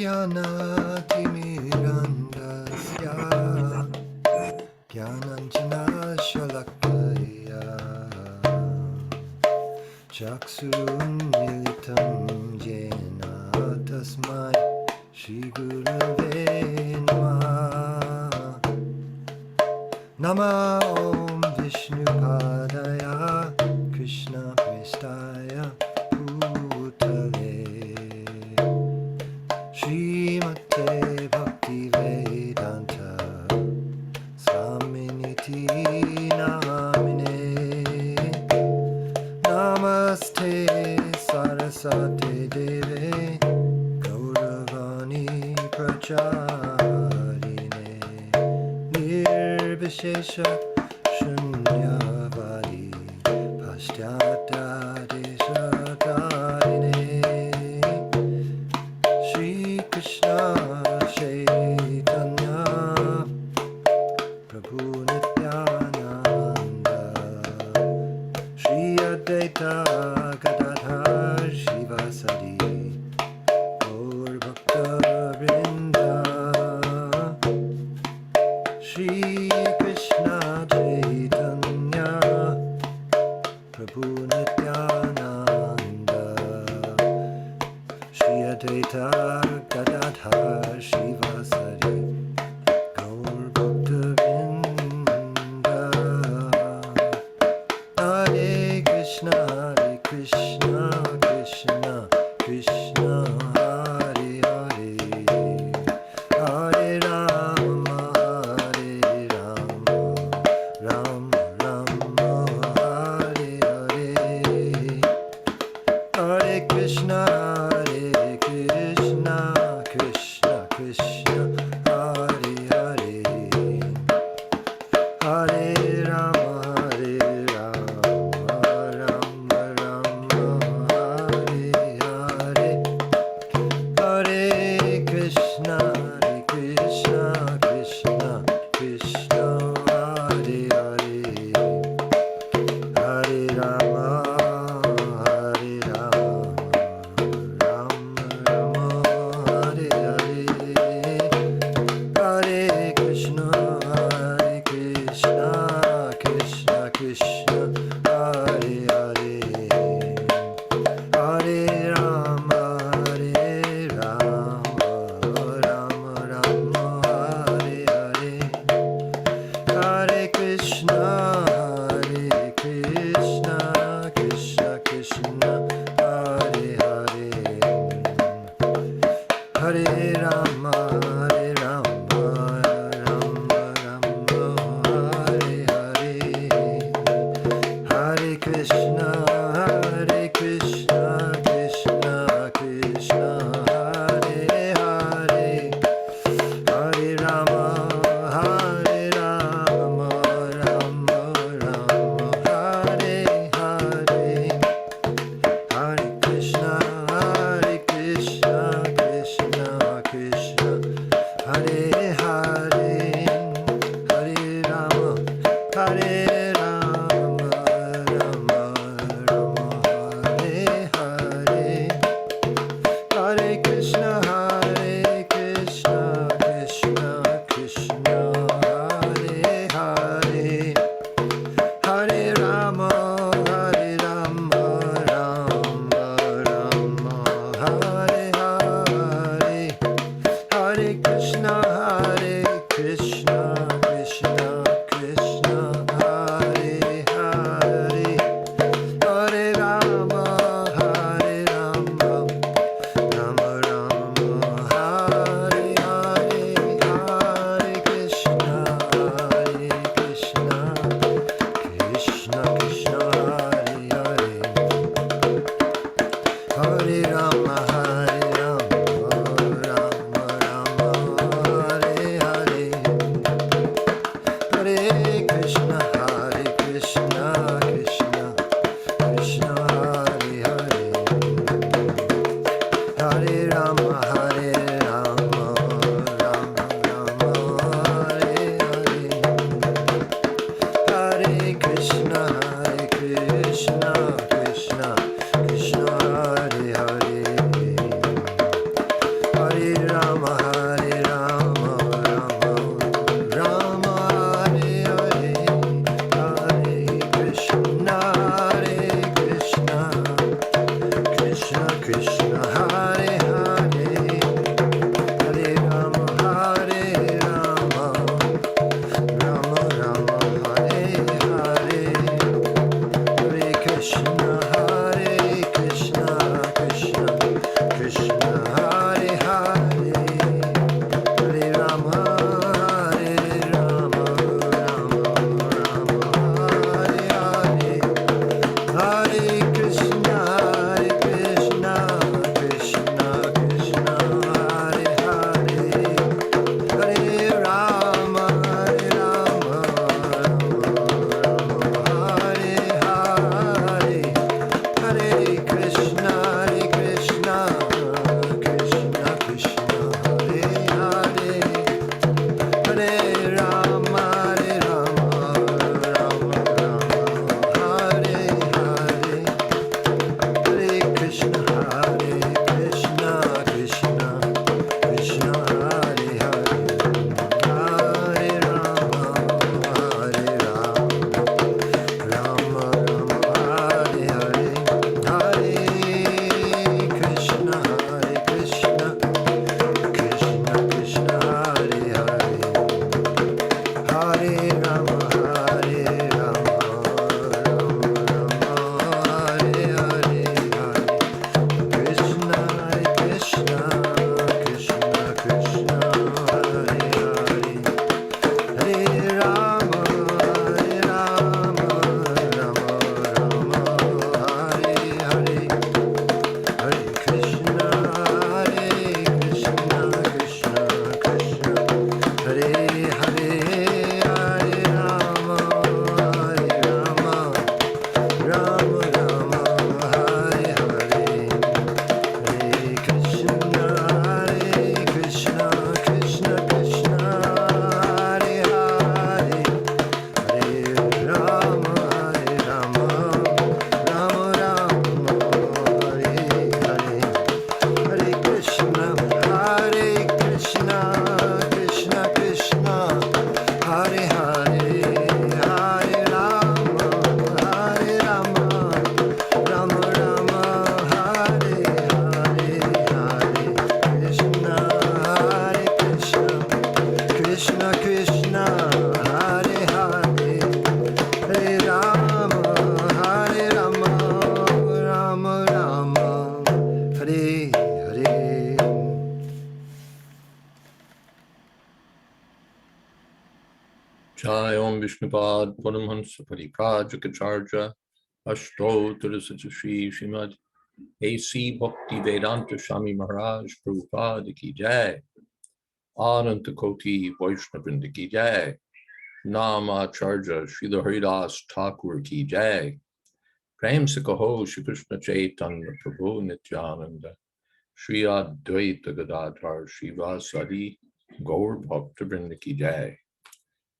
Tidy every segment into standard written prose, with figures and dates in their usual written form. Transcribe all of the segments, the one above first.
ज्ञानातिमिरन्दस्य ज्ञानाञ्जनशलाकया चक्षुरुन्मीलितं येन तस्मै श्रीगुरवे नमः Nama Om Vishnupadaya Krishna Prestaya Bhutale Srimate Bhakti Vedanta Swaminiti Namine Namaste Sarasate Deve Gauravani Pracharine Nirvishesha Shunyavadi Paschata Deshatarine Shri Krishna Chaitanya Prabhu Nityananda Shri Advaita Gadadhar Shivasadi Gaur Bhakta Vrinda Shri Krishna Chaitanya Jai Om Vishnupad Paramhansa Paripajikacharya Ashtottara Shri Srimad A.C. Bhakti Vedanta Swami Maharaj Prabhupada Ki Jai Ananta Koti Vaishnavrinda Ki Jai Nama Acharya Srila Haridas Thakur Ki Jai Prem Se Kaho Shri Krishna Chaitanya Prabhu Nityananda Shri Advaita Gadadhar Shivasadi Gaur Bhakta Vrinda Ki Jai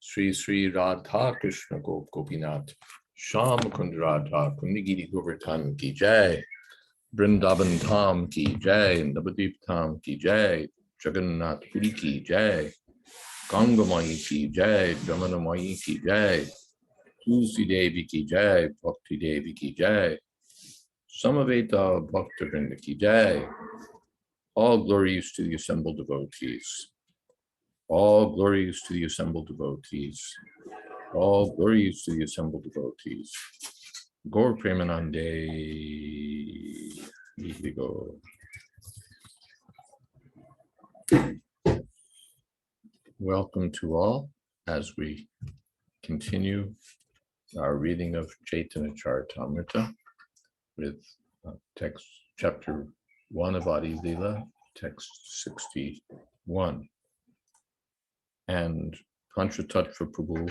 Sri Sri Radha Krishna Gopinath Sham Kund Radha Kundigiri Govardhan Ki Jai Vrindavan Dham Ki Jai Navadip Dham Ki Jai Jagannath Puri Ki Jai Ganga Mai Ki Jai Jamana Mai Ki Jai Tulsi Devi Ki Jai Bhakti Devi Ki Jai Samaveta Bhakta Vrinda Ki Jai. All glories to the assembled devotees. All glories to the assembled devotees. All glories to the assembled devotees. Gaur Premanande. Here we go. Welcome to all as we continue our reading of Caitanya Caritamrta with text chapter 1 of Adi Lila, text 61. And Panchatattva Prabhu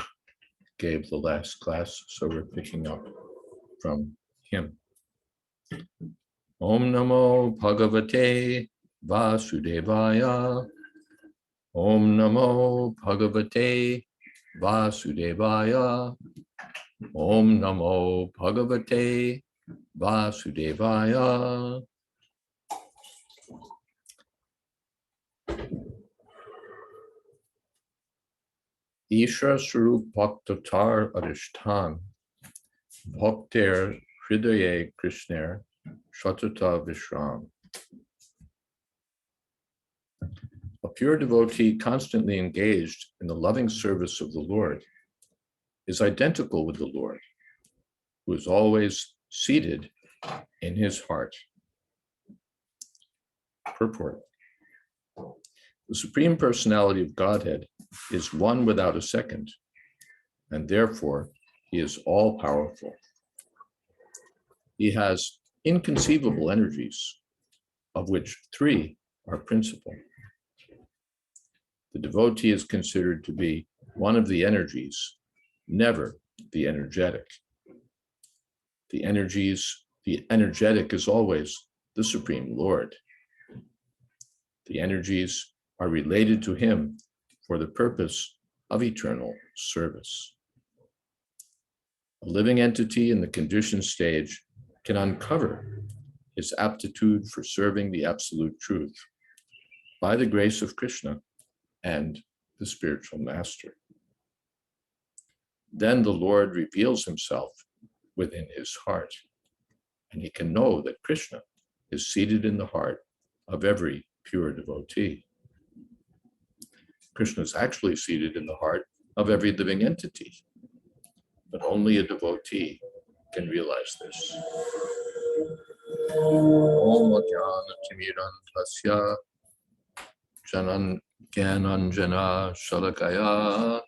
gave the last class, so we're picking up from him. Om Namo Bhagavate Vasudevaya. Om Namo Bhagavate Vasudevaya. Om Namo Bhagavate Vasudevaya. Ishra Swarup Bhaktatar Adishtan Bhakter Hridaye Krishner Shatata Vishram. A pure devotee constantly engaged in the loving service of the Lord is identical with the Lord, who is always seated in his heart. Purport. The Supreme Personality of Godhead is one without a second, and therefore he is all-powerful. He has inconceivable energies, of which 3 are principal. The devotee is considered to be one of the energies, never the energetic. The energetic is always the Supreme Lord. The energies are related to him for the purpose of eternal service. A living entity in the conditioned stage can uncover his aptitude for serving the absolute truth by the grace of Krishna and the spiritual master. Then the Lord reveals himself within his heart, and he can know that Krishna is seated in the heart of every pure devotee. Krishna is actually seated in the heart of every living entity, but only a devotee can realize this. Om Jnana Timirantasya Jnananjana Shalakaya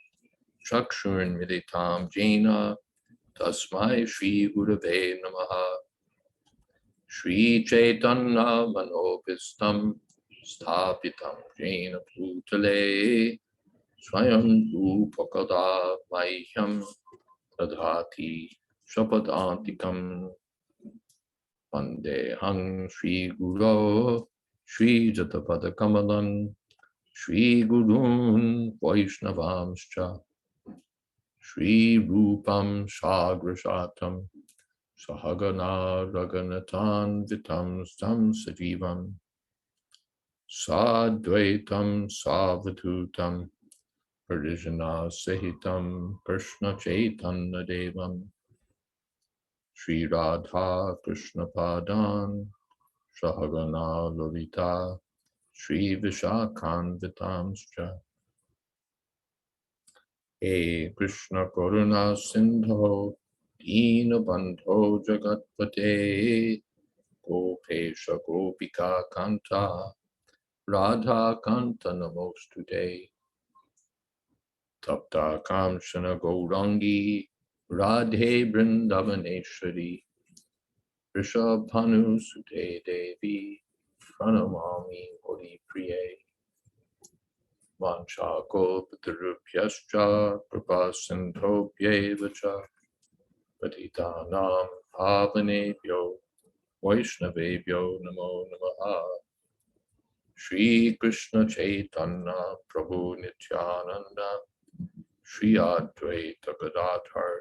Chakshurn Militam Jena Tasmai Shri Gurave Namaha. Shri Chaitanya Manopistam Sthapitam Jena Bhutale Swayam Upakada Mahyam Tadhati Shapadantikam Vandehang Shri Guru Shri Jatapada Kamalan Shri Gurun Vaishnavamscha Shri Rupam Sagrashatam Sahagana Raganatan Vitam Stam Sajivam Sadvaitam Savatutam Parijana Sahitam Krishna Chaitanya Devam Shri Radha Krishna Padan Sahagana Lalita Shri Vishakhan Vitamscha. He Krishna Karuna Sindho Dina Bandho Jagatpate Gopesha Gopika Kanta Radha Kanta Namostude. Tapta Kamshana Gaurangi Radhe Vrindavaneshwari Rishabhanu Sute Devi Pranamami Hori Priye Vancha Kalpatarubhyascha Kripa Sindhobhyevacha Patitanam Pavanebhyo Vaishnavebhyo Namo Namaha Shri Krishna Chaitanya Prabhu Nityananda Shri Advaita Gadadhar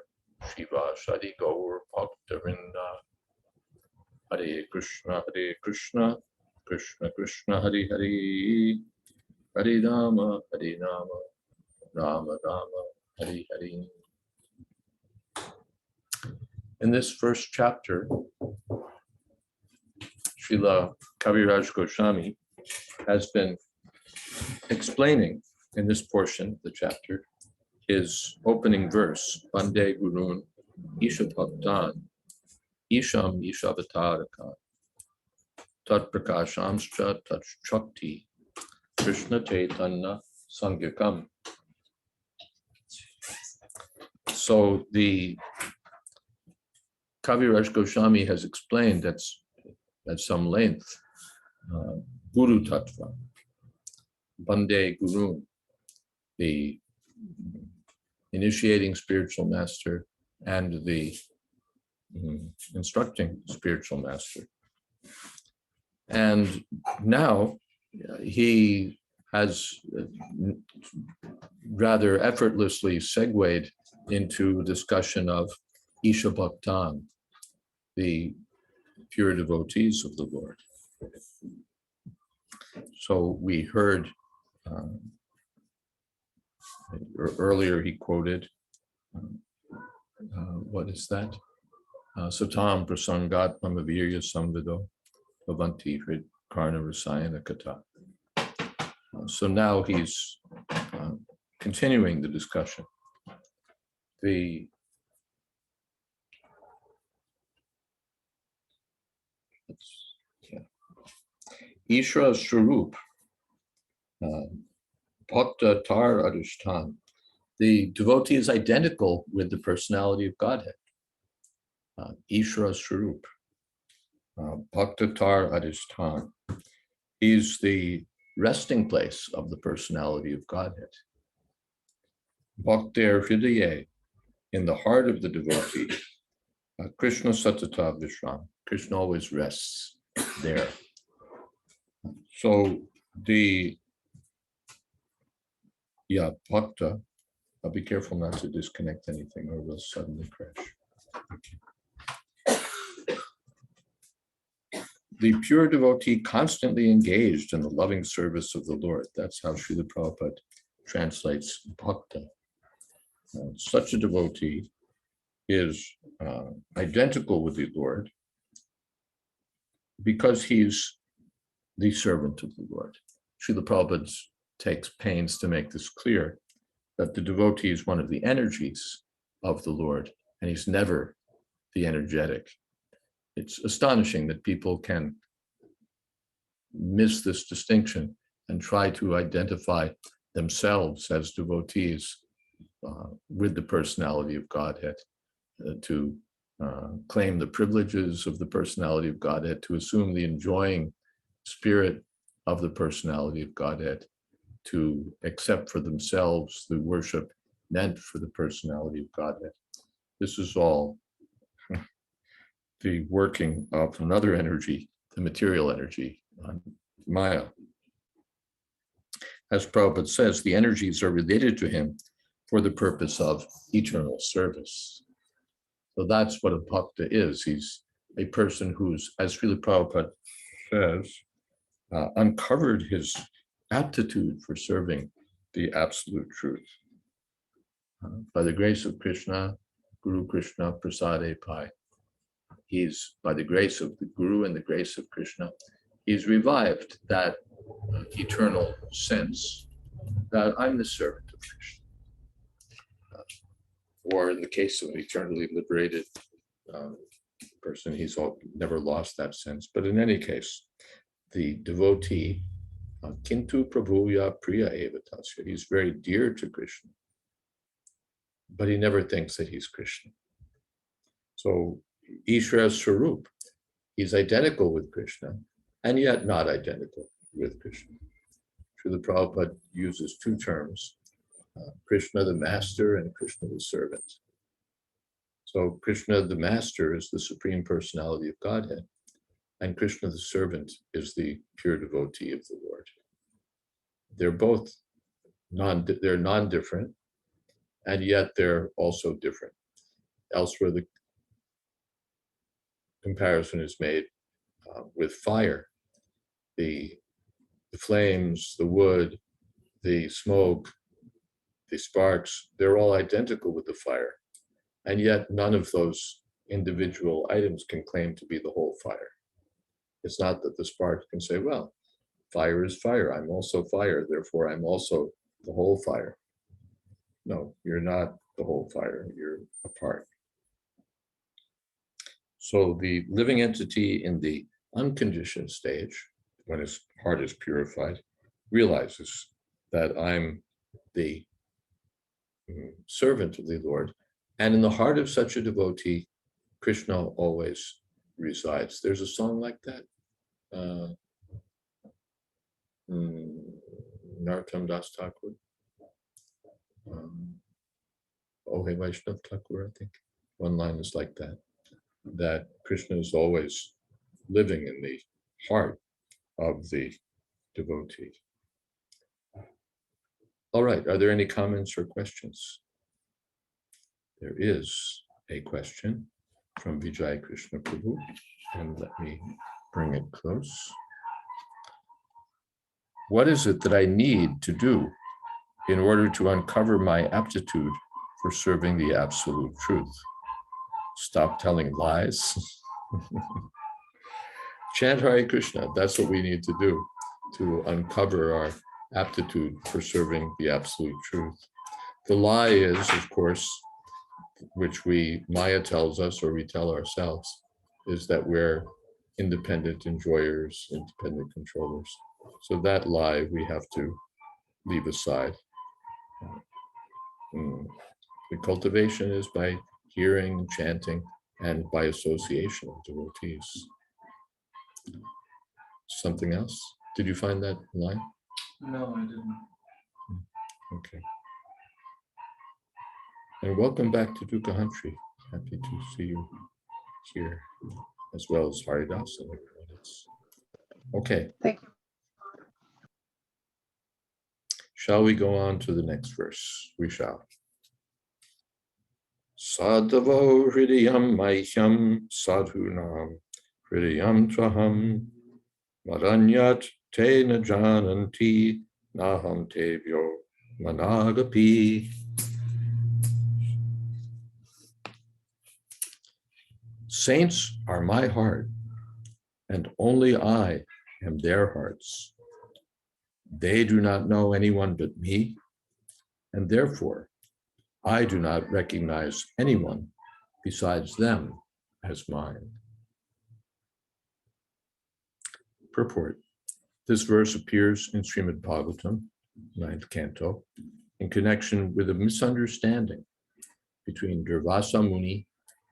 Shiva Sadi Gaur Bhaktavinda Hare Krishna Krishna Krishna Hare Hare Hare Rama Rama Rama Hare Hare. In this first chapter, Srila Kaviraj Goswami has been explaining in this portion of the chapter his opening verse, Vande Gurun Isha Bhaktan Isham Ishavataraka Tat Prakashamscha Tat Shakti Krishna Chaitanya Sangyakam. So the Kaviraj Goswami has explained at some length Guru Tattva, Bande Guru, the initiating spiritual master and the instructing spiritual master. And now he has rather effortlessly segued into discussion of Isha Bhaktan, the pure devotees of the Lord. So we heard earlier he quoted, what is that? Satam prasangat mamavirya samvido bhavanti hrid karna rasayana kata. So now he's continuing the discussion. The Ishra Swarup, Bhakta Tar Adhishtan. The devotee is identical with the personality of Godhead. Ishra Swarup, Bhakta Tar Adhishtan. He's the resting place of the personality of Godhead. Bhakter Hridaye, in the heart of the devotee, Krishna Satata Vishram. Krishna always rests there. So the Bhakta, I'll be careful not to disconnect anything or we'll suddenly crash. The pure devotee constantly engaged in the loving service of the Lord. That's how Srila Prabhupada translates Bhakta. Such a devotee is identical with the Lord because he's the servant of the Lord. Srila Prabhupada takes pains to make this clear, that the devotee is one of the energies of the Lord, and he's never the energetic. It's astonishing that people can miss this distinction and try to identify themselves as devotees with the personality of Godhead, to claim the privileges of the personality of Godhead, to assume the enjoying spirit of the personality of Godhead, to accept for themselves the worship meant for the personality of Godhead. This is all the working of another energy, the material energy, Maya. As Prabhupada says, the energies are related to him for the purpose of eternal service. So that's what a bhakta is. He's a person who's, as Srila Prabhupada says, uncovered his aptitude for serving the absolute truth. By the grace of Krishna, Guru Krishna Prasade Pai. He's, by the grace of the Guru and the grace of Krishna, he's revived that eternal sense that I'm the servant of Krishna. Or in the case of an eternally liberated person, he's never lost that sense. But in any case, the devotee, Kintu Prabhuya Priya Eva Tasya, he's very dear to Krishna. but he never thinks that he's Krishna. So Ishvara Swarup, he's identical with Krishna, and yet not identical with Krishna. Srila Prabhupada uses two terms, Krishna the master and Krishna the servant. So Krishna the master is the Supreme Personality of Godhead, and Krishna the servant is the pure devotee of the Lord. They're both non-different, and yet they're also different. Elsewhere, the comparison is made with fire. The flames, the wood, the smoke, the sparks, they're all identical with the fire. And yet none of those individual items can claim to be the whole fire. It's not that the spark can say, well, fire is fire. I'm also fire. Therefore, I'm also the whole fire. No, you're not the whole fire. You're a part. So the living entity in the unconditioned stage, when his heart is purified, realizes that I'm the servant of the Lord. And in the heart of such a devotee, Krishna always resides. There's a song like that. Narottam Das Thakur. Oh, hey, Vaishnav Thakur, I think. One line is like that, that Krishna is always living in the heart of the devotee. All right, are there any comments or questions? There is a question from Vijay Krishna Prabhu, and let me bring it close. What is it that I need to do in order to uncover my aptitude for serving the absolute truth? Stop telling lies. Chant Hare Krishna, that's what we need to do to uncover our aptitude for serving the absolute truth. The lie is, of course, which Maya tells us, or we tell ourselves, is that we're independent enjoyers, independent controllers. So that lie we have to leave aside. The cultivation is by hearing and chanting and by association of devotees. Something else? Did you find that line? No, I didn't. Okay. And welcome back to Dukahantri. Happy to see you here, as well as Haridas and everyone else. Okay. Thank you. Shall we go on to the next verse? We shall. Sadhavo hridayam mahyam sadhunam hridayam tvaham madanyat te na jananti naham tevyo managapi. Saints are my heart, and only I am their hearts. They do not know anyone but me, and therefore I do not recognize anyone besides them as mine. Purport. This verse appears in Srimad Bhagavatam, 9th canto, in connection with a misunderstanding between Durvasa Muni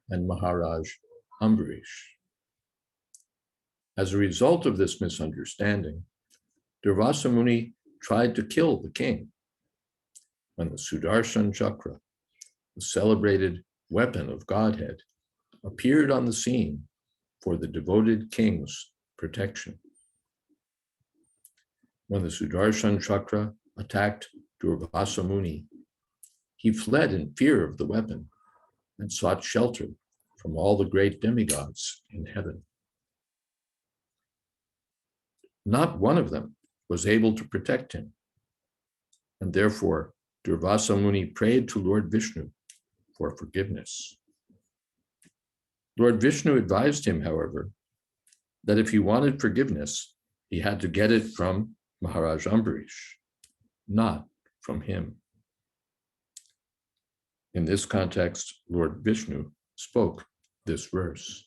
and Maharaj Ambarish. As a result of this misunderstanding, Durvasa Muni tried to kill the king. When the Sudarshan Chakra, the celebrated weapon of Godhead, appeared on the scene for the devoted king's protection. When the Sudarshan Chakra attacked Durvasa Muni, he fled in fear of the weapon and sought shelter from all the great demigods in heaven. Not one of them was able to protect him, and therefore Durvasa Muni prayed to Lord Vishnu for forgiveness. Lord Vishnu advised him, however, that if he wanted forgiveness, he had to get it from Maharaj Ambarish, not from him. In this context, Lord Vishnu spoke this verse.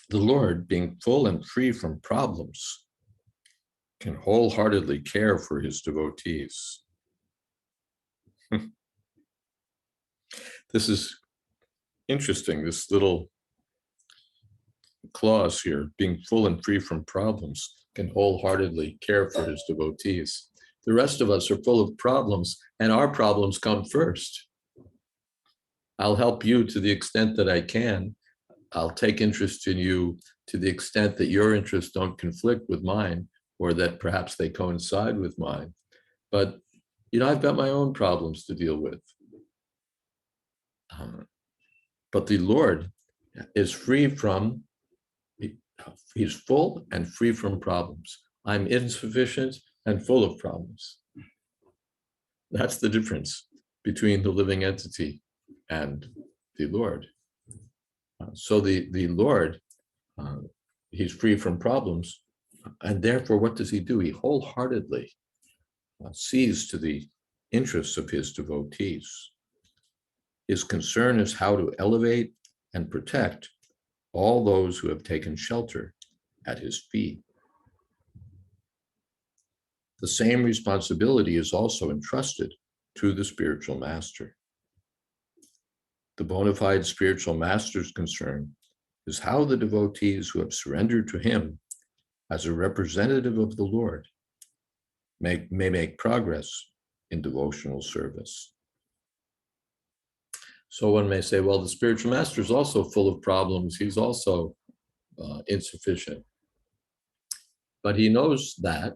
The Lord, being full and free from problems, can wholeheartedly care for his devotees. This is interesting, this little clause here, being full and free from problems, can wholeheartedly care for his devotees. The rest of us are full of problems, and our problems come first. I'll help you to the extent that I can. I'll take interest in you to the extent that your interests don't conflict with mine, or that perhaps they coincide with mine. But, I've got my own problems to deal with. But the Lord is free from, he's full and free from problems. I'm insufficient and full of problems. That's the difference between the living entity and the Lord. So the Lord, he's free from problems, and therefore what does he do? He wholeheartedly sees to the interests of his devotees. His concern is how to elevate and protect all those who have taken shelter at his feet. The same responsibility is also entrusted to the spiritual master. The bona fide spiritual master's concern is how the devotees who have surrendered to him as a representative of the Lord may make progress in devotional service. So one may say, well, the spiritual master is also full of problems. He's also insufficient. But he knows that,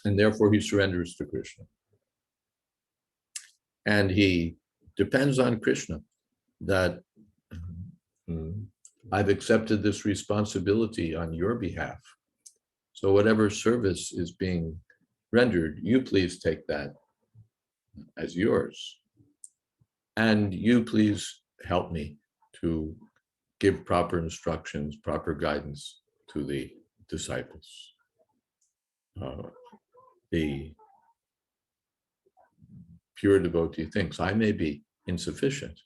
and therefore he surrenders to Krishna. And he depends on Krishna that I've accepted this responsibility on your behalf. So whatever service is being rendered, you please take that as yours. And you please help me to give proper instructions, proper guidance to the disciples. The pure devotee thinks, I may be insufficient,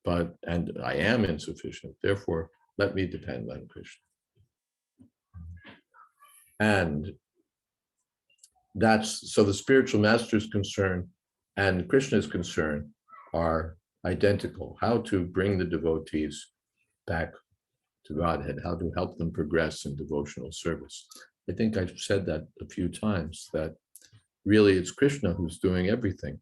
and I am insufficient, therefore let me depend on Krishna. And so the spiritual master's concern and Krishna's concern are identical. How to bring the devotees back to Godhead, how to help them progress in devotional service. I think I've said that a few times, that really it's Krishna who's doing everything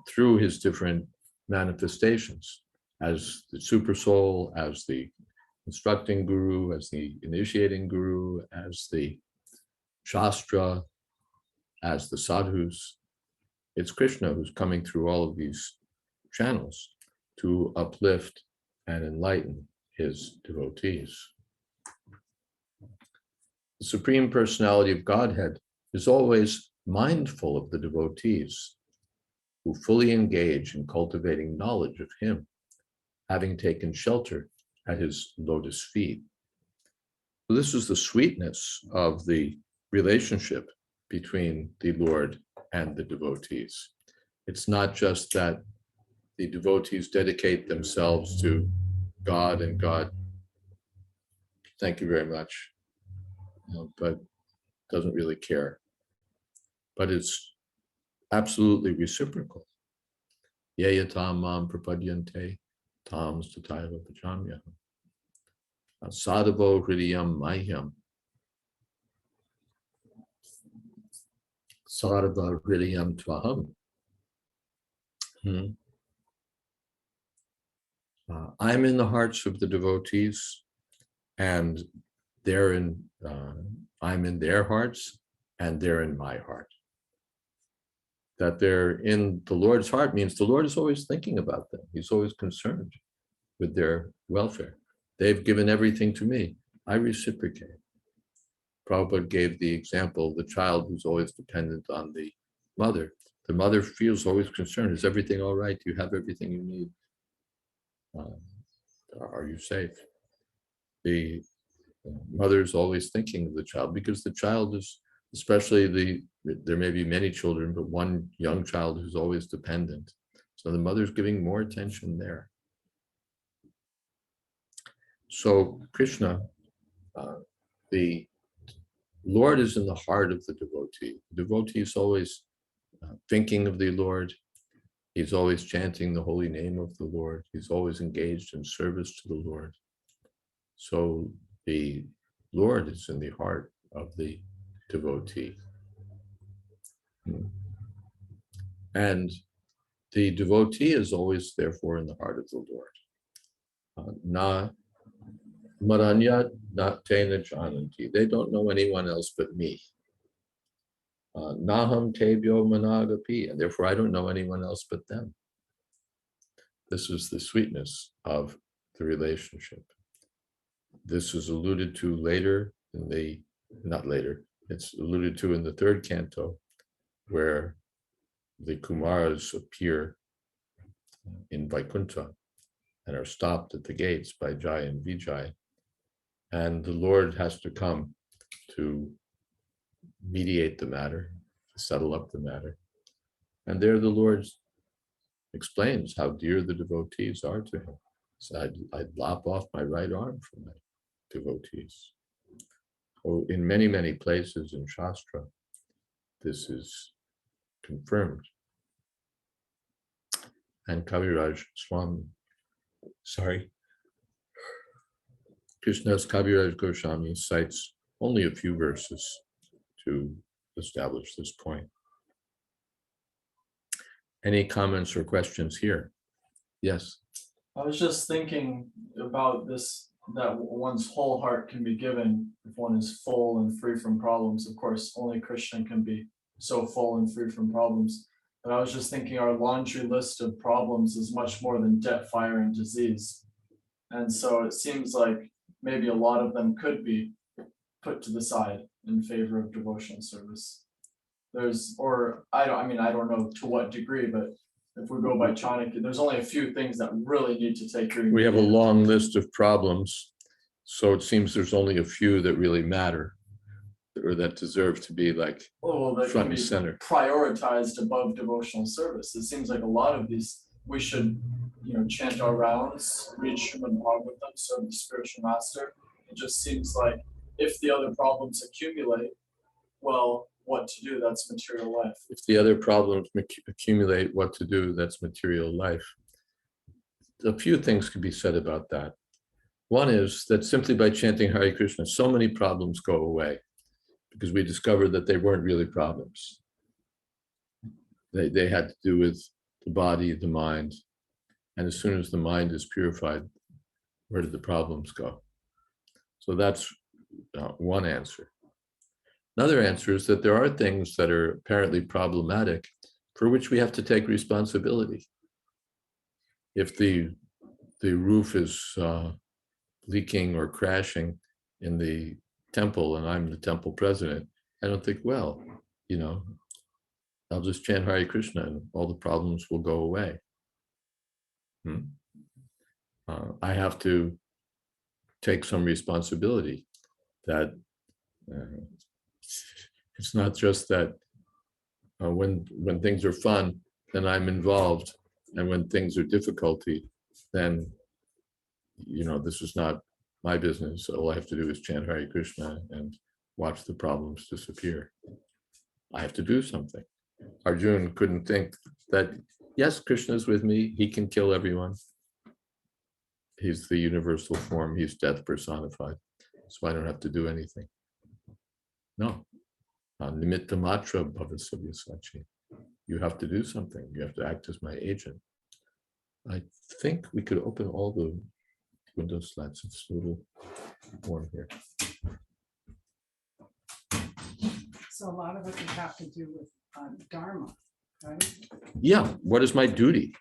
through his different manifestations, as the super soul, as the instructing guru, as the initiating guru, as the Shastra, as the sadhus. It's Krishna who's coming through all of these channels to uplift and enlighten his devotees. The Supreme Personality of Godhead is always mindful of the devotees who fully engage in cultivating knowledge of him, having taken shelter at his lotus feet. So this is the sweetness of the relationship between the Lord and the devotees. It's not just that the devotees dedicate themselves to God and God, thank you very much, but doesn't really care. But it's absolutely reciprocal. Yayatam mam prapadyante tam stataiva pachamyaham. Sadhavo hridayam mahyam. Sadhava hridayam tvaham. I'm in the hearts of the devotees, and I'm in their hearts, and they're in my heart. That they're in the Lord's heart means the Lord is always thinking about them. He's always concerned with their welfare. They've given everything to me. I reciprocate. Prabhupada gave the example of the child who's always dependent on the mother. The mother feels always concerned. Is everything all right? Do you have everything you need? Are you safe? The mother's always thinking of the child, because the child is, especially there may be many children, but one young child who's always dependent. So the mother's giving more attention there. So Krishna, the Lord is in the heart of the devotee. The devotee is always thinking of the Lord. He's always chanting the holy name of the Lord. He's always engaged in service to the Lord. So the Lord is in the heart of the devotee. And the devotee is always, therefore, in the heart of the Lord. Na maranyat na tena jananti. They don't know anyone else but me. Naham tebyo managapi. And therefore, I don't know anyone else but them. This is the sweetness of the relationship. This is alluded to later in the, not later, it's alluded to in the third canto, where the Kumaras appear in Vaikuntha and are stopped at the gates by Jai and Vijay. And the Lord has to come to mediate the matter, to settle up the matter. And there the Lord explains how dear the devotees are to him. So I'd lop off my right arm from my devotees. Oh, in many, many places in Shastra, this is confirmed. And Kaviraj Swami, Krishna's Kaviraj Goswami cites only a few verses to establish this point. Any comments or questions here? Yes. I was just thinking about this, that one's whole heart can be given if one is full and free from problems. Of course, only Krishna can be so full and free from problems. But I was just thinking our laundry list of problems is much more than debt, fire, and disease. And so it seems like maybe a lot of them could be put to the side in favor of devotional service. I don't know to what degree, but if we go by Chanakya, there's only a few things that really need to take your. We have a long list of problems, so it seems there's only a few that really matter, or that deserve to be like front and center, prioritized above devotional service. It seems like a lot of these we should, chant our rounds, read Srimad Bhagavatam, serve the spiritual master. It just seems like if the other problems accumulate, well, what to do, that's material life. If the other problems accumulate, what to do, that's material life. A few things can be said about that. One is that simply by chanting Hare Krishna, so many problems go away because we discovered that they weren't really problems. They had to do with the body, the mind. And as soon as the mind is purified, where did the problems go? So that's one answer. Another answer is that there are things that are apparently problematic for which we have to take responsibility. If the roof is leaking or crashing in the temple and I'm the temple president, I don't think, well, I'll just chant Hare Krishna and all the problems will go away. I have to take some responsibility that it's not just that when things are fun, then I'm involved, and when things are difficulty, then this is not my business. All I have to do is chant Hare Krishna and watch the problems disappear. I have to do something. Arjuna couldn't think that, yes, Krishna's with me, he can kill everyone. He's the universal form, he's death personified, so I don't have to do anything. No. Nimitta matra bhavasya sachi. You have to do something. You have to act as my agent. I think we could open all the window slats. It's a little warm here. So a lot of it would have to do with Dharma, right? Yeah. What is my duty?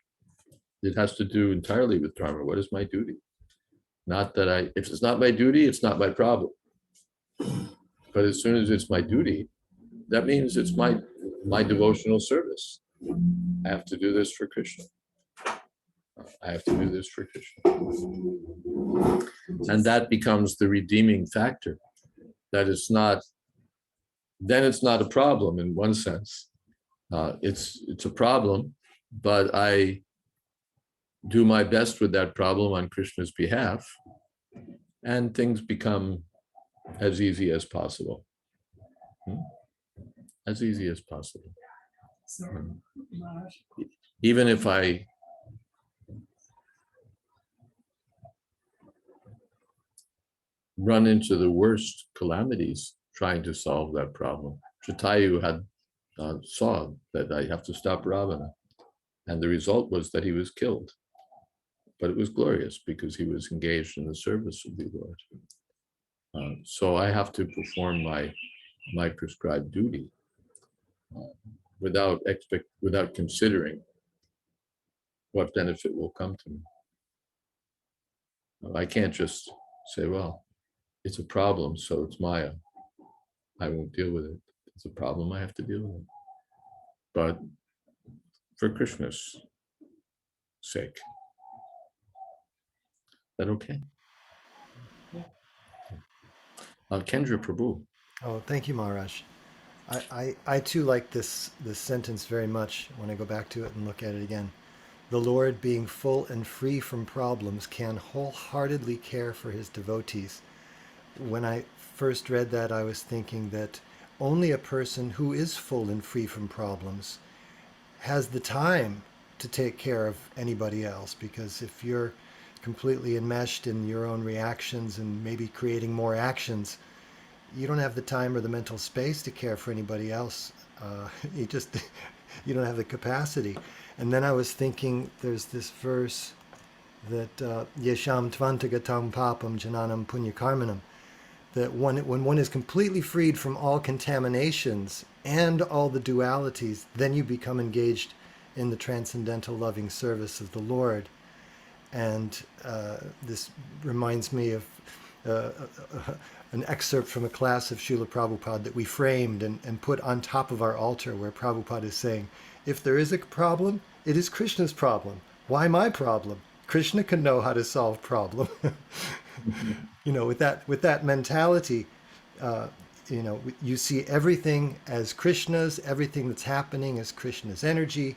It has to do entirely with Dharma. What is my duty? Not that if it's not my duty, it's not my problem. But as soon as it's my duty, that means it's my devotional service. I have to do this for Krishna. I have to do this for Krishna. And that becomes the redeeming factor. That it's not, then it's not a problem in one sense. It's a problem, but I do my best with that problem on Krishna's behalf. and things become as easy as possible. As easy as possible. So, Maharaj, Even if I run into the worst calamities trying to solve that problem. Jatayu had saw that I have to stop Ravana, and the result was that he was killed. But it was glorious because he was engaged in the service of the Lord. So I have to perform my prescribed duty without considering what benefit will come to me. I can't just say, well, it's a problem, so it's Maya. I won't deal with it. It's a problem, I have to deal with it. But for Krishna's sake. Is that okay? Kendra Prabhu. Oh, thank you, Maharaj. I too like this sentence very much when I go back to it and look at it again. The Lord, being full and free from problems, can wholeheartedly care for his devotees. When I first read that, I was thinking that only a person who is full and free from problems has the time to take care of anybody else, because if you're completely enmeshed in your own reactions and maybe creating more actions, you don't have the time or the mental space to care for anybody else. You just you don't have the capacity. And then I was thinking, there's this verse that yesham tvantagatam papam jananam punyakarmanam, that when one is completely freed from all contaminations and all the dualities, then you become engaged in the transcendental loving service of the Lord. And this reminds me of an excerpt from a class of Srila Prabhupada that we framed and put on top of our altar, where Prabhupada is saying, if there is a problem, it is Krishna's problem. Why my problem? Krishna can know how to solve problem. You know, with that mentality, you know, you see everything as Krishna's, everything that's happening as Krishna's energy,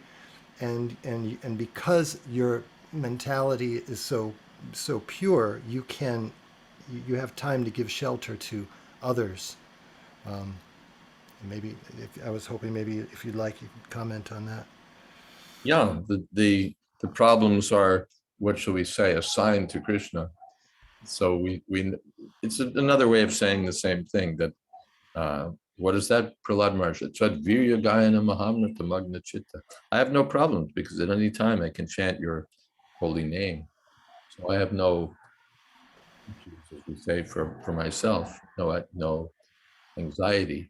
and because your mentality is so pure, you have time to give shelter to others. Maybe I was hoping maybe if you'd like, you could comment on that. Yeah, the problems are, what shall we say, assigned to Krishna. So we it's another way of saying the same thing, that what is that, Prahlad Maharaj? Chad virya gayana mahamrita magna chitta. I have no problems because at any time I can chant your holy name. So I have no issues, as we say, for myself, no anxiety.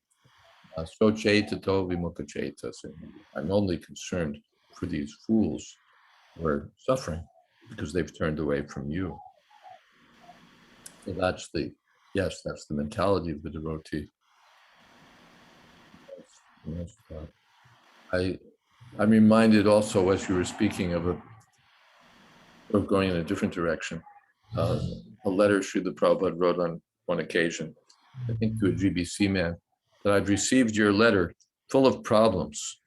So chaitato vimukha chaitas. I'm only concerned for these fools who are suffering because they've turned away from you. So that's the mentality of the devotee. Yes, I'm reminded also, as you were speaking, of going in a different direction. A letter Srila Prabhupada wrote on one occasion, I think to a GBC man, that I've received your letter full of problems.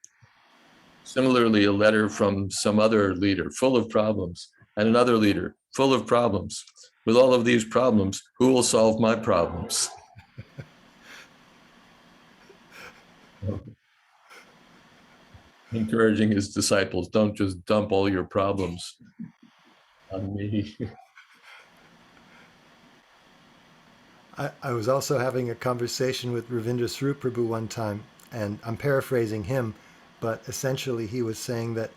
Similarly, a letter from some other leader full of problems, and another leader full of problems. With all of these problems, who will solve my problems? Encouraging his disciples, don't just dump all your problems on me. I was also having a conversation with Ravindra Swarup Prabhu one time, and I'm paraphrasing him, but essentially he was saying that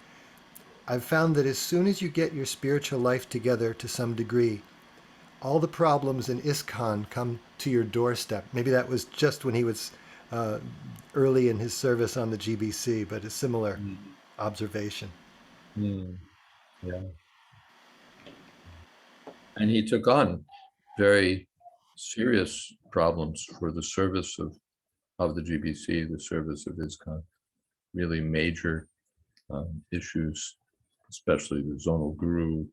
I've found that as soon as you get your spiritual life together to some degree, all the problems in ISKCON come to your doorstep. Maybe that was just when he was early in his service on the GBC, but a similar observation. Yeah. And he took on very serious problems for the service of the GBC, the service of ISKCON, really major issues, especially the zonal guru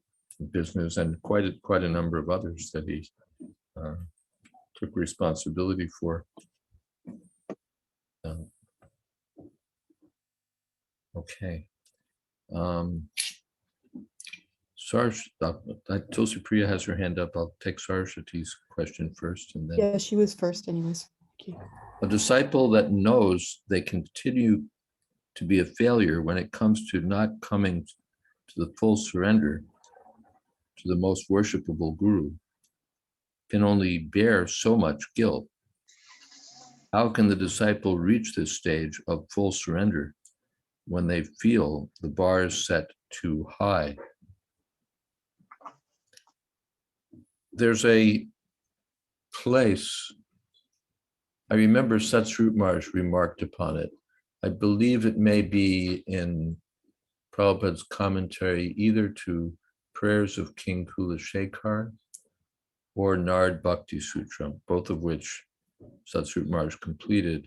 business, and quite a number of others that he took responsibility for. Okay. Tulsi Priya has her hand up. I'll take Saraswati's question first, and then Yeah, she was first anyways. Thank you. a disciple that knows they continue to be a failure when it comes to not coming to the full surrender to the most worshipable guru can only bear so much guilt. How can the disciple reach this stage of full surrender when they feel the bar is set too high? There's a place, I remember Satsrup Maharaj remarked upon it. I believe it may be in Prabhupada's commentary either to Prayers of King Kulashekar or Nard Bhakti Sutra, both of which Satsrup Maharaj completed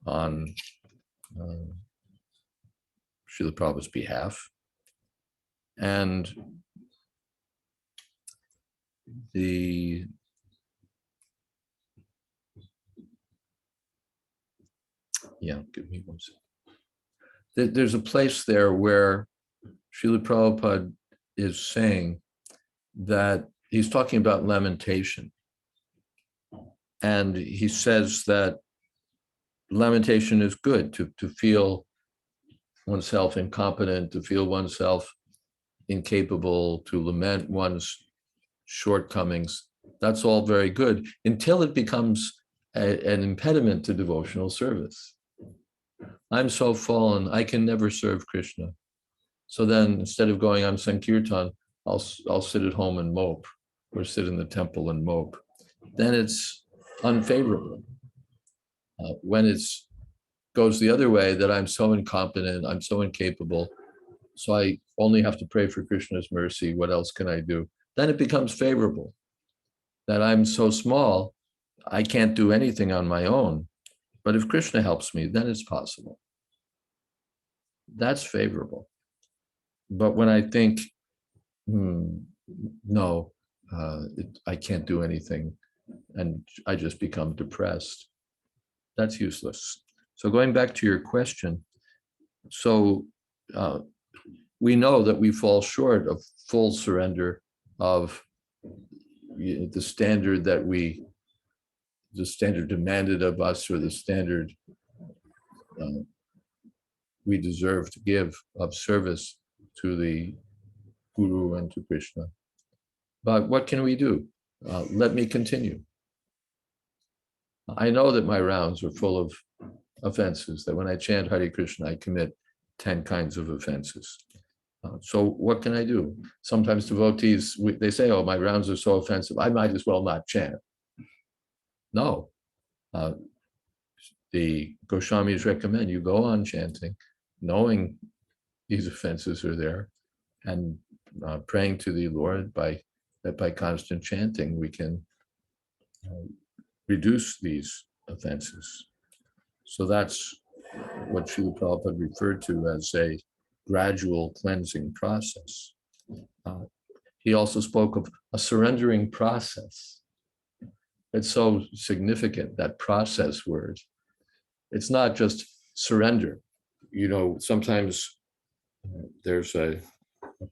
on Srila Prabhupada's behalf. And give me one second. There's a place there where Srila Prabhupada is saying that he's talking about lamentation. And he says that lamentation is good, to feel oneself incompetent, to feel oneself incapable, to lament one's shortcomings. That's all very good until it becomes an impediment to devotional service. I'm so fallen, I can never serve Krishna. So then instead of going on Sankirtan, I'll sit at home and mope, or sit in the temple and mope. Then it's unfavorable. When it goes the other way, that I'm so incompetent, I'm so incapable, so I only have to pray for Krishna's mercy, what else can I do? Then it becomes favorable. That I'm so small, I can't do anything on my own, but if Krishna helps me, then it's possible. That's favorable. But when I think, no, I can't do anything, and I just become depressed, that's useless. So going back to your question, so we know that we fall short of full surrender of the standard demanded of us, or the standard we deserve to give of service to the Guru and to Krishna. But what can we do? Let me continue. I know that my rounds are full of offenses, that when I chant Hare Krishna, I commit 10 kinds of offenses. So what can I do? Sometimes devotees, they say, oh, my rounds are so offensive, I might as well not chant. No. The Goswamis recommend you go on chanting, knowing these offenses are there, and praying to the Lord that by constant chanting we can reduce these offenses. So that's what Srila Prabhupada referred to as a gradual cleansing process. He also spoke of a surrendering process. It's so significant, that process word. It's not just surrender. You know, sometimes there's a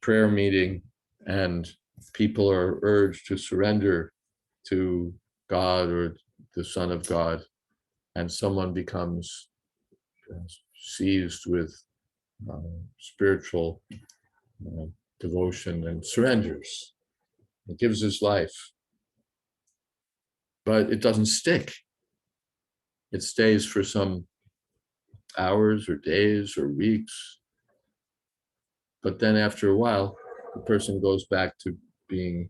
prayer meeting and people are urged to surrender to God or the Son of God, and someone becomes seized with spiritual devotion and surrenders. It gives his life, but it doesn't stick. It stays for some hours or days or weeks. But then after a while, the person goes back to being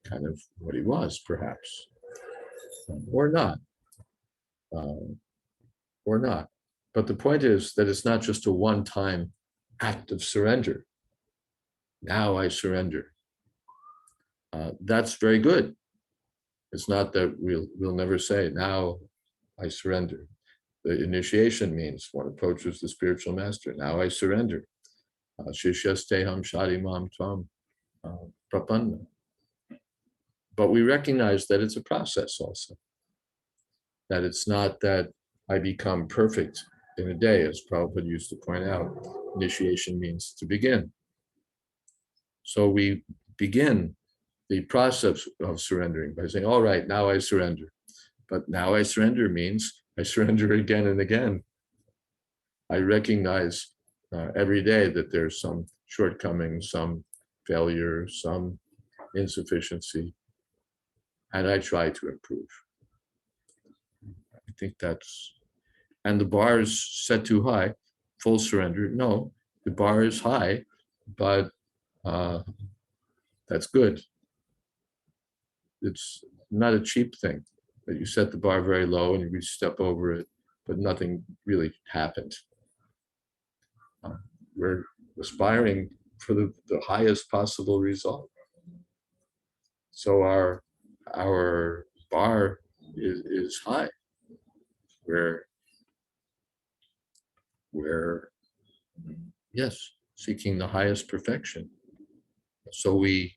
kind of what he was, perhaps, or not, or not. But the point is that it's not just a one-time act of surrender. Now I surrender. That's very good. It's not that we'll never say, now I surrender. The initiation means one approaches the spiritual master. Now I surrender. Shishyasteham sharimam tvam prapanna. But we recognize that it's a process also. That it's not that I become perfect in a day, as Prabhupada used to point out. Initiation means to begin. So we begin the process of surrendering by saying, all right, now I surrender. But now I surrender means I surrender again and again. I recognize every day that there's some shortcoming, some failure, some insufficiency, and I try to improve. I think that's, and the bar is set too high, full surrender. No, the bar is high, but that's good. It's not a cheap thing that you set the bar very low and you step over it, but nothing really happened. We're aspiring for the highest possible result. So our bar is high. We're yes, seeking the highest perfection. So we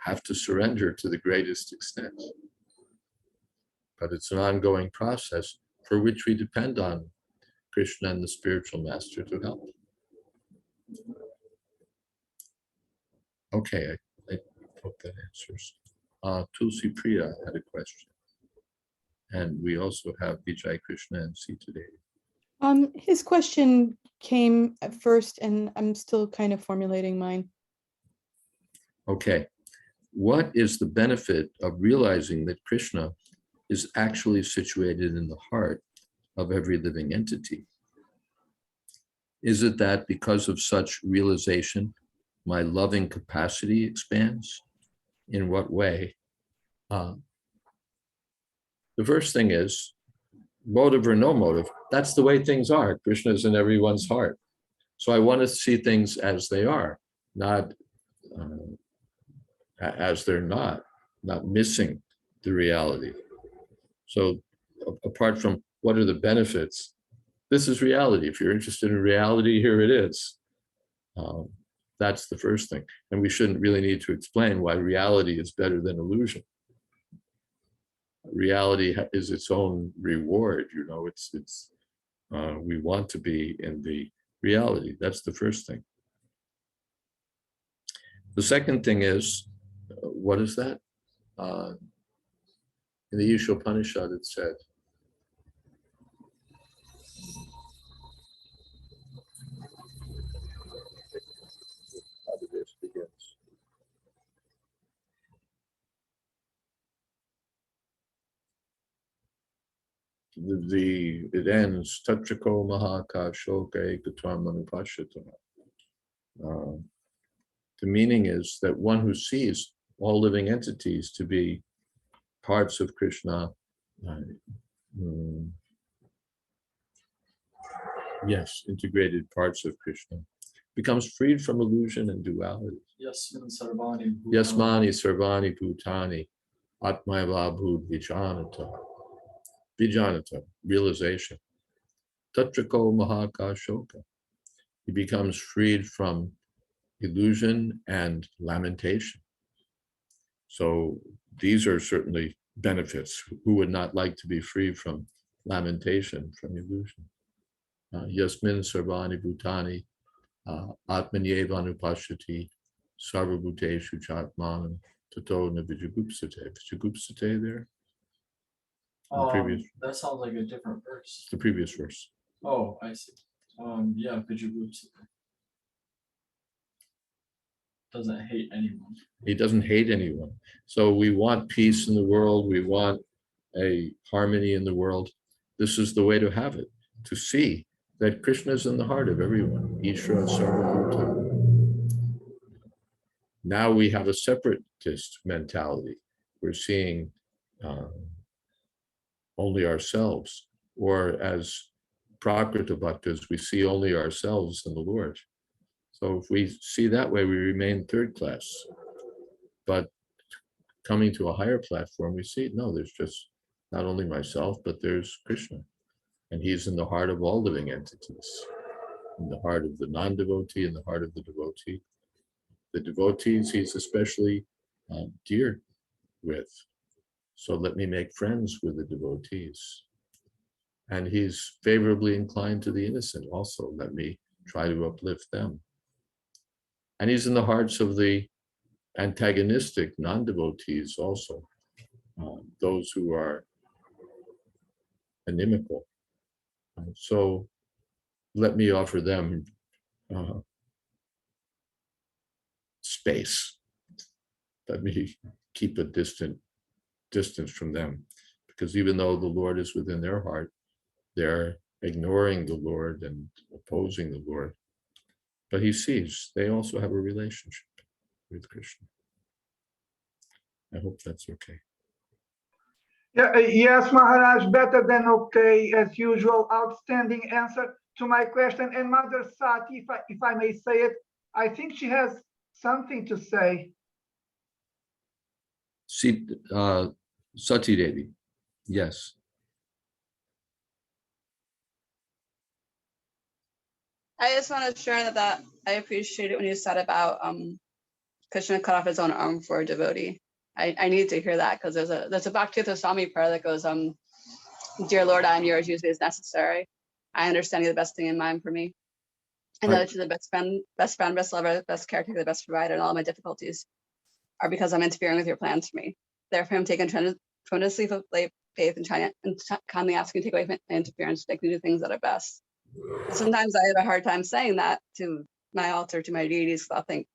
have to surrender to the greatest extent. But it's an ongoing process for which we depend on Krishna and the spiritual master to help. Okay, I hope that answers. Tulsi Priya had a question. And we also have Vijay Krishna and Sita Devi. His question came at first, and I'm still kind of formulating mine. Okay, what is the benefit of realizing that Krishna is actually situated in the heart of every living entity? Is it that because of such realization, my loving capacity expands? In what way? The first thing is, motive or no motive, that's the way things are. Krishna is in everyone's heart. So I want to see things as they are, not as they're not missing the reality. So apart from what are the benefits, this is reality. If you're interested in reality, here it is. That's the first thing. And we shouldn't really need to explain why reality is better than illusion. Reality is its own reward, you know, we want to be in the reality. That's the first thing. The second thing is, what is that? In the Ishopanishad, it said, how did this begin? It ends, Tatrako Mahakashoke Gatvam Manupashyata. The meaning is that one who sees all living entities to be parts of Krishna, yes, integrated parts of Krishna, becomes freed from illusion and duality. Yasmani sarvani bhutani atmayava bhut vijanata. Vijanata, realization. Tatrako mahakashoka. He becomes freed from illusion and lamentation. So these are certainly benefits. Who would not like to be free from lamentation, from illusion? Yasmin sarvani bhutani atmanyeva anupashyati sarvabhuteshu chatmanam tato na vijagupsate. Vijagupsate there? That sounds like a different verse. The previous verse. Oh, I see. Yeah, Vijagupsa. Doesn't hate anyone. He doesn't hate anyone. So we want peace in the world. We want a harmony in the world. This is the way to have it, to see that Krishna is in the heart of everyone. Ishvara Sarvabhuta. Now we have a separatist mentality. We're seeing only ourselves, or as Prakrita Bhaktas, we see only ourselves in the Lord. So if we see that way, we remain third class. But coming to a higher platform, we see, no, there's just not only myself, but there's Krishna. And he's in the heart of all living entities, in the heart of the non-devotee, in the heart of the devotee. The devotees he's especially dear with. So let me make friends with the devotees. And he's favorably inclined to the innocent also. Let me try to uplift them. And he's in the hearts of the antagonistic non-devotees also, those who are inimical. So let me offer them space. Let me keep a distance from them, because even though the Lord is within their heart, they're ignoring the Lord and opposing the Lord. But he sees they also have a relationship with Krishna. I hope that's okay. Yeah, yes, Maharaj, better than okay, as usual. Outstanding answer to my question. And Mother Sati, if I may say it, I think she has something to say. Sati Devi, yes. I just want to share that I appreciate it when you said about Krishna cut off his own arm for a devotee. I need to hear that, because there's a Bhakti Swami prayer that goes, dear Lord, I am yours, use me as necessary. I understand you're the best thing in mind for me. I know that you're the best friend, best lover, best caretaker, the best provider, and all my difficulties are because I'm interfering with your plans for me. Therefore, I'm taking tremendous leap of faith in China and kindly asking you to take away my interference, make me do things that are best. And sometimes I have a hard time saying that to my altar, to my deities. I'll think,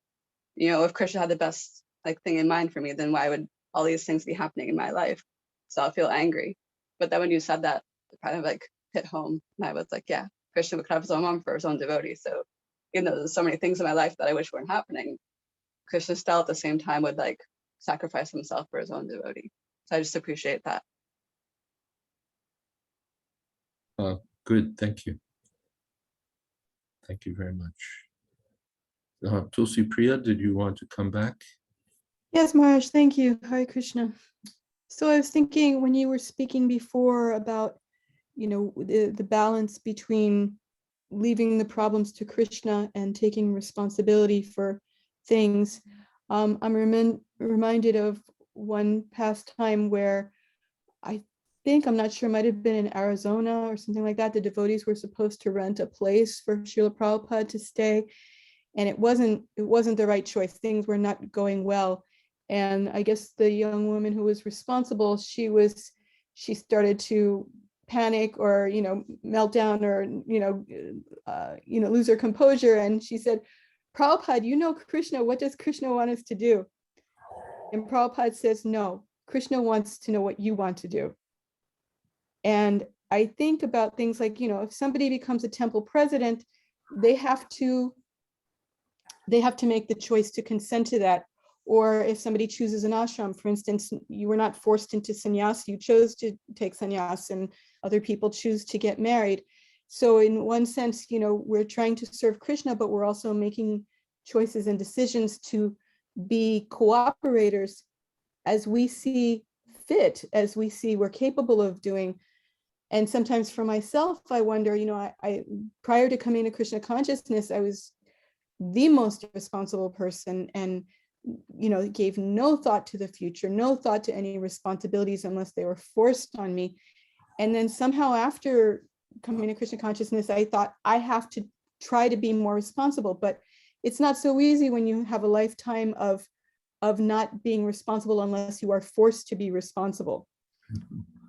if Krishna had the best thing in mind for me, then why would all these things be happening in my life? So I'll feel angry. But then when you said that, it kind of hit home. And I was like, yeah, Krishna would cut off his own arm for his own devotee. So even though there's so many things in my life that I wish weren't happening, Krishna still at the same time would sacrifice himself for his own devotee. So I just appreciate that. Good, thank you. Thank you very much. Tulsi Priya, did you want to come back? Yes, Maharaj, thank you. Hare Krishna. So I was thinking when you were speaking before about, the balance between leaving the problems to Krishna and taking responsibility for things. I'm reminded of one past time where I'm not sure, might have been in Arizona or something like that. The devotees were supposed to rent a place for Srila Prabhupada to stay, and it wasn't the right choice. Things were not going well. And I guess the young woman who was responsible, she started to panic or, melt down or, lose her composure. And she said, Prabhupada, Krishna, what does Krishna want us to do? And Prabhupada says, no, Krishna wants to know what you want to do. And I think about things like, if somebody becomes a temple president, they have to make the choice to consent to that. Or if somebody chooses an ashram, for instance, you were not forced into sannyas, you chose to take sannyas, and other people choose to get married. So in one sense, we're trying to serve Krishna, but we're also making choices and decisions to be cooperators as we see fit, as we see we're capable of doing. And sometimes for myself, I wonder, I prior to coming to Krishna consciousness, I was the most responsible person and, gave no thought to the future, no thought to any responsibilities unless they were forced on me. And then somehow after coming to Krishna consciousness, I thought I have to try to be more responsible, but it's not so easy when you have a lifetime of not being responsible unless you are forced to be responsible.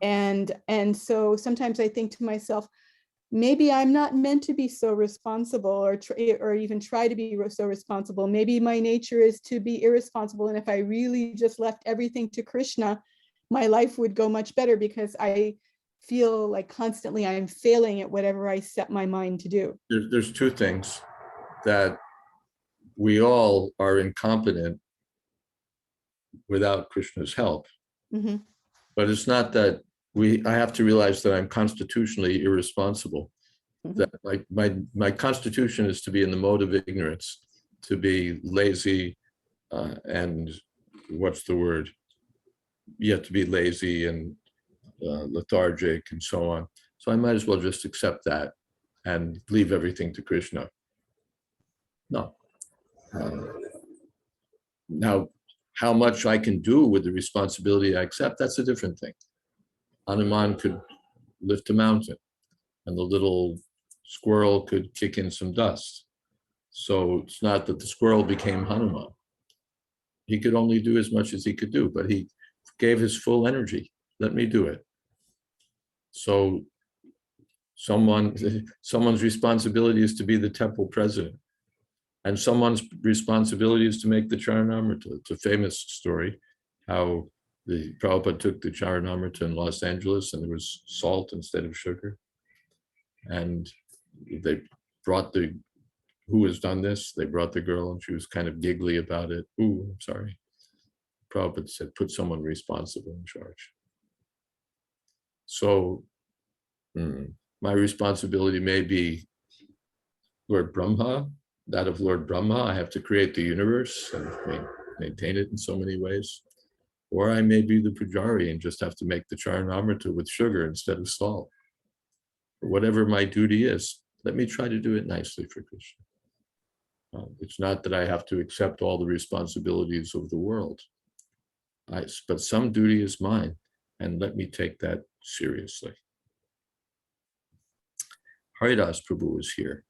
And so sometimes I think to myself, maybe I'm not meant to be so responsible or even try to be so responsible. Maybe my nature is to be irresponsible. And if I really just left everything to Krishna, my life would go much better, because I feel like constantly I'm failing at whatever I set my mind to do. There's two things: that we all are incompetent without Krishna's help. Mm-hmm. But it's not that I have to realize that I'm constitutionally irresponsible. Mm-hmm. That my constitution is to be in the mode of ignorance, to be lazy, and what's the word? Yeah, to be lazy and lethargic and so on. So I might as well just accept that and leave everything to Krishna. No. Now, how much I can do with the responsibility I accept, that's a different thing. Hanuman could lift a mountain, and the little squirrel could kick in some dust. So it's not that the squirrel became Hanuman. He could only do as much as he could do, but he gave his full energy. Let me do it. So someone's responsibility is to be the temple president, and someone's responsibility is to make the Caritamrta. It's a famous story how the Prabhupada took the Caritamrta in Los Angeles and there was salt instead of sugar. And they brought who has done this? They brought the girl and she was kind of giggly about it. Ooh, I'm sorry. Prabhupada said, put someone responsible in charge. So my responsibility may be Lord Brahma, that of Lord Brahma. I have to create the universe and maintain it in so many ways. Or I may be the pujari and just have to make the Caritamrta with sugar instead of salt. Or whatever my duty is, let me try to do it nicely for Krishna. It's not that I have to accept all the responsibilities of the world. But some duty is mine, and let me take that seriously. Haridas Prabhu is here.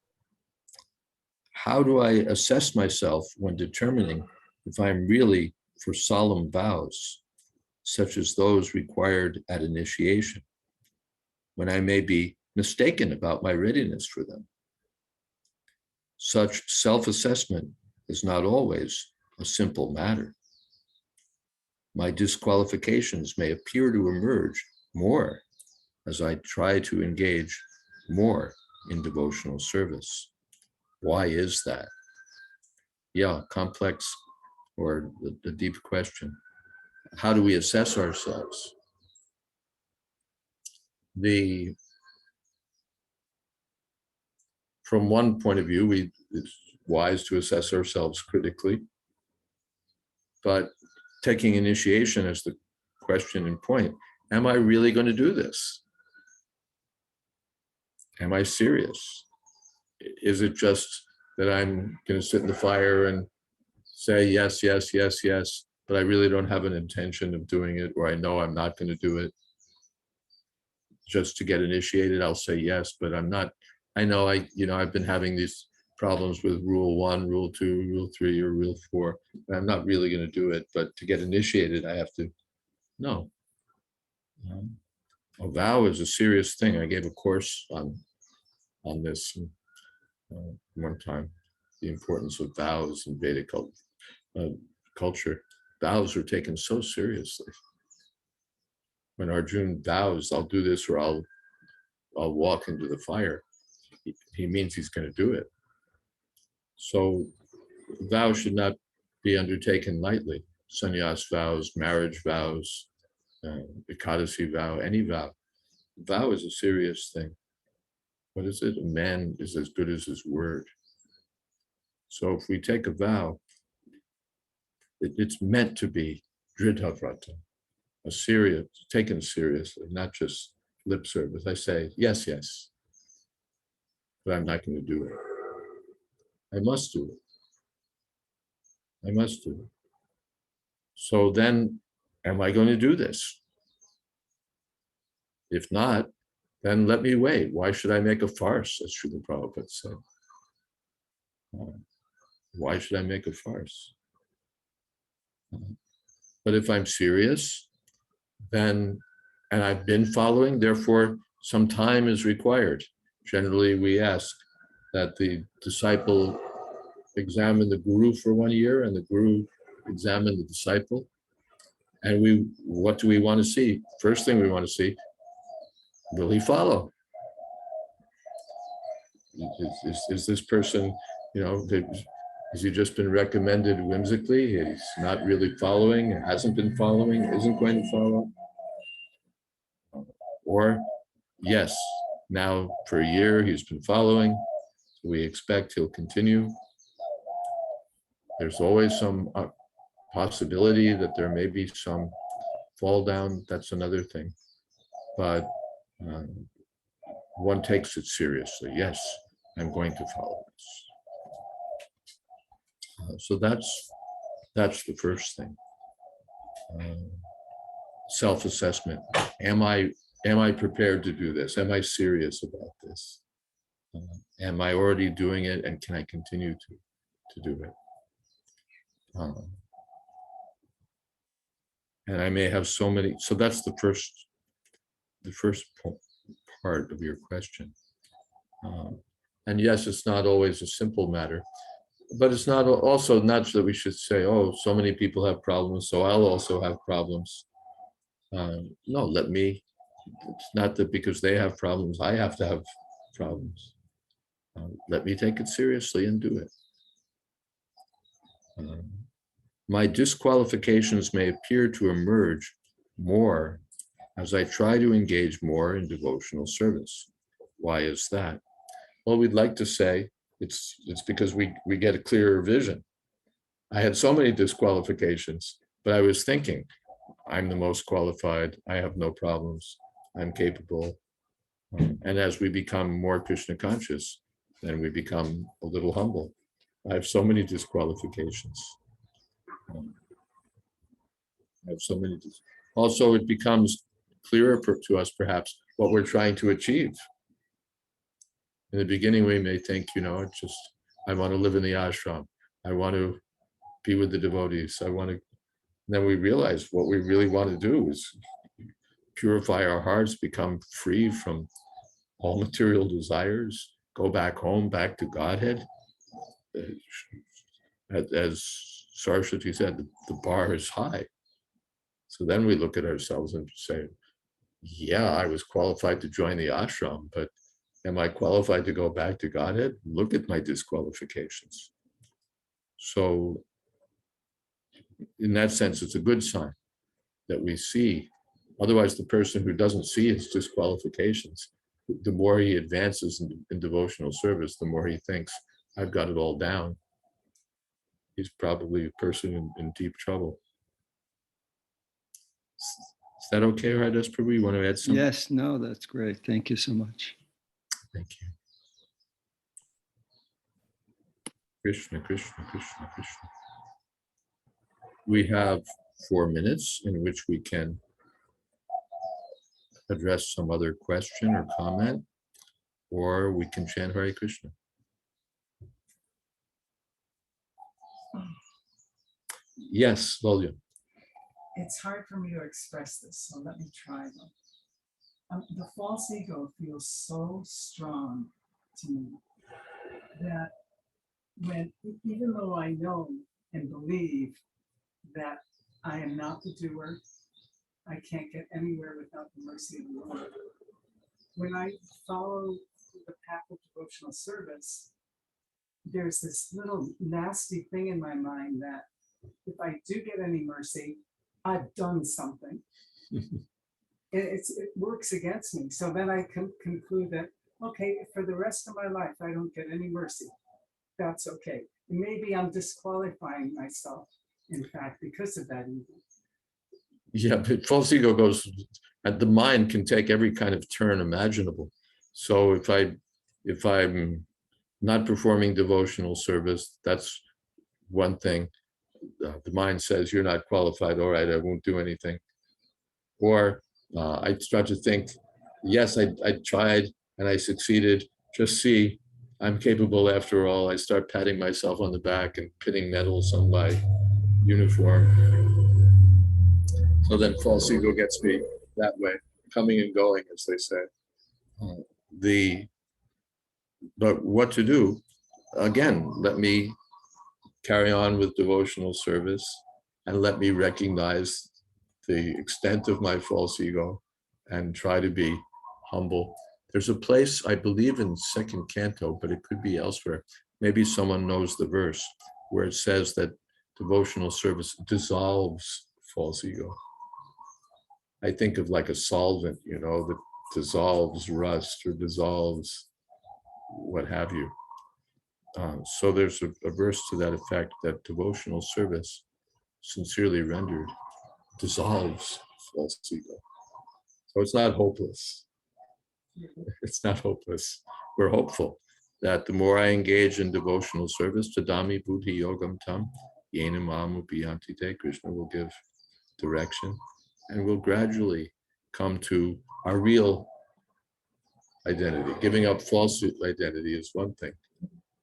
How do I assess myself when determining if I'm really for solemn vows, such as those required at initiation, when I may be mistaken about my readiness for them? Such self-assessment is not always a simple matter. My disqualifications may appear to emerge more as I try to engage more in devotional service. Why is that? Yeah, complex or a deep question. How do we assess ourselves? From one point of view, it's wise to assess ourselves critically, but taking initiation as the question and point, am I really going to do this? Am I serious? Is it just that I'm going to sit in the fire and say yes, yes, yes, yes, but I really don't have an intention of doing it, or I know I'm not going to do it? Just to get initiated, I'll say yes, but I'm not. I know I've been having these problems with rule 1, rule 2, rule 3, or rule 4. And I'm not really going to do it, but to get initiated, I have to know. A vow is a serious thing. I gave a course on this one time, the importance of vows in Vedic culture. Vows are taken so seriously. When Arjuna vows, I'll do this or I'll walk into the fire, he means he's going to do it. So vows should not be undertaken lightly. Sannyas vows, marriage vows, Ekadasi vow, any vow. Vow is a serious thing. What is it? A man is as good as his word. So if we take a vow, it's meant to be Jayadvaita, taken seriously, not just lip service. I say, yes, yes, but I'm not going to do it. I must do it. I must do it. So then, am I going to do this? If not, then let me wait. Why should I make a farce, as Srila Prabhupada said? Why should I make a farce? But if I'm serious, then, and I've been following, therefore some time is required. Generally, we ask that the disciple examine the guru for 1 year and the guru examine the disciple. And what do we want to see? First thing we want to see, will he follow? Is this person, has he just been recommended whimsically? He's not really following, hasn't been following, isn't going to follow? Or, yes, now for a year he's been following, so we expect he'll continue. There's always some possibility that there may be some fall down, that's another thing. But one takes it seriously. Yes, I'm going to follow this. So that's the first thing. Self-assessment. Am I prepared to do this? Am I serious about this? Am I already doing it, and can I continue to do it? And I may have so many. So that's the first part of your question. And yes, it's not always a simple matter, but it's not also not that we should say, oh, so many people have problems, so I'll also have problems. No, it's not that because they have problems, I have to have problems. Let me take it seriously and do it. My disqualifications may appear to emerge more as I try to engage more in devotional service. Why is that? Well, we'd like to say it's because we get a clearer vision. I had so many disqualifications, but I was thinking, I'm the most qualified, I have no problems, I'm capable. And as we become more Krishna conscious, then we become a little humble. I have so many disqualifications. I have so many. Also, it becomes clearer to us, perhaps, what we're trying to achieve. In the beginning, we may think, it's just, I want to live in the ashram. I want to be with the devotees. Then we realize what we really want to do is purify our hearts, become free from all material desires, go back home, back to Godhead. As Saraswati said, the bar is high. So then we look at ourselves and say, yeah, I was qualified to join the ashram, but am I qualified to go back to Godhead? Look at my disqualifications. So in that sense, it's a good sign that we see. Otherwise, the person who doesn't see his disqualifications, the more he advances in devotional service, the more he thinks, I've got it all down. He's probably a person in deep trouble. Is that okay, Haridas Prabhu? You want to add something? Yes, no, that's great. Thank you so much. Thank you. Krishna, Krishna, Krishna, Krishna. We have 4 minutes in which we can address some other question or comment, or we can chant Hare Krishna. Yes, Volya. It's hard for me to express this, so let me try though. The false ego feels so strong to me that even though I know and believe that I am not the doer, I can't get anywhere without the mercy of the Lord. When I follow the path of devotional service, there's this little nasty thing in my mind that if I do get any mercy, I've done something. It works against me. So then I can conclude that, okay, for the rest of my life, I don't get any mercy. That's okay. Maybe I'm disqualifying myself, in fact, because of that ego. Yeah, but false ego goes, the mind can take every kind of turn imaginable. So if I'm not performing devotional service, that's one thing. The mind says, you're not qualified, all right, I won't do anything. Or I start to think, yes, I tried and I succeeded, just see, I'm capable after all. I start patting myself on the back and pinning medals on my uniform. So then false ego gets me that way, coming and going, as they say. But what to do? Again, let me carry on with devotional service and let me recognize the extent of my false ego and try to be humble. There's a place, I believe in 2nd canto, but it could be elsewhere. Maybe someone knows the verse where it says that devotional service dissolves false ego. I think of like a solvent, that dissolves rust or dissolves what have you. So there's a verse to that effect that devotional service, sincerely rendered, dissolves false ego. So it's not hopeless. It's not hopeless. We're hopeful that the more I engage in devotional service, Tadami Buddhi Yogam Tam, Yena Mamu Biyanti Te, Krishna will give direction, and we'll gradually come to our real identity. Giving up false identity is one thing,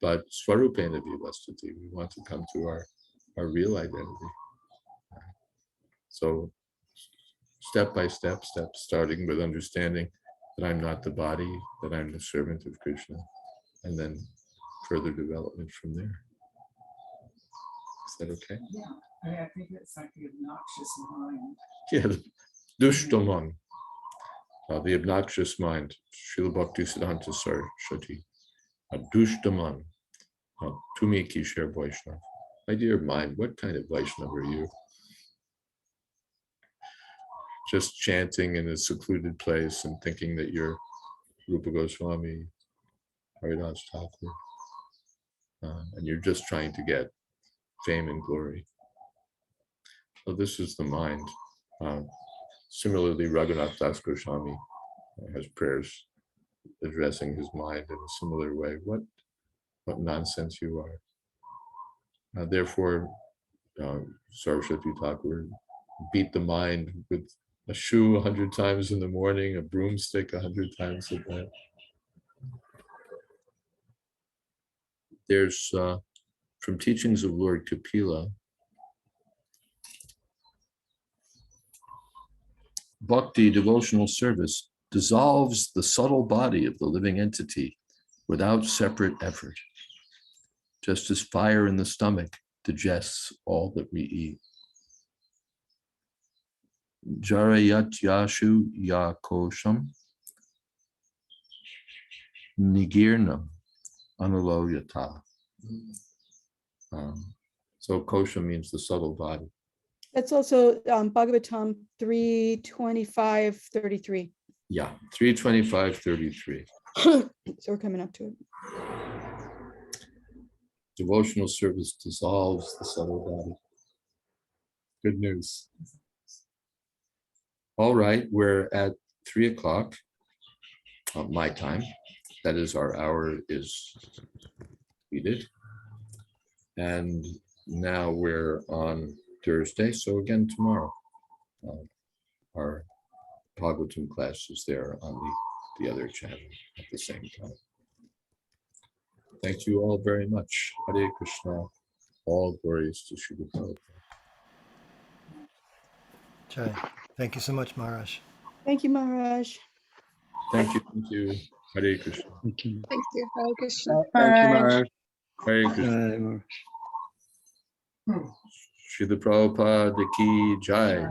but Swarupena Vivastati, we want to come to our real identity. So step by step, starting with understanding that I'm not the body, that I'm the servant of Krishna, and then further development from there. Is that okay? Yeah, I think it's like the obnoxious mind. Yeah, Dushtaman, the obnoxious mind, Srila Bhakti Siddhanta Saraswati, Dushtaman, Tumi Kishar Vaishnav. My dear mind, what kind of Vaishnav are you? Just chanting in a secluded place and thinking that you're Rupa Goswami, Haridas Thakur, and you're just trying to get fame and glory. So this is the mind. Similarly, Raghunath Das Goswami has prayers addressing his mind in a similar way. What nonsense you are. Therefore, Saraswati Thakur beat the mind with a shoe 100 times in the morning, a broomstick 100 times at night. There's, from teachings of Lord Kapila, Bhakti, devotional service, dissolves the subtle body of the living entity without separate effort, just as fire in the stomach digests all that we eat. Jarayat yashu yakosham nigirnam anuloyata. So kosha means the subtle body. That's also Bhagavatam 3:25-33. Yeah, 3:25-33. So we're coming up to it. Devotional service dissolves the subtle body. Good news. All right, we're at 3 o'clock, my time. That is, our hour is completed. And now we're on Thursday. So again, tomorrow, our Bhagavatam class is there on the other channel at the same time. Thank you all very much. Hare Krishna. All glories to Srila Prabhupada. Jai. Thank you so much, Maharaj. Thank you, Maharaj. Thank you. Hare Krishna. Thank you. Thank you, Hare Krishna. Thank you, Maharaj. Hare Krishna. Maharaj. Srila Prabhupada ki jai. Uh,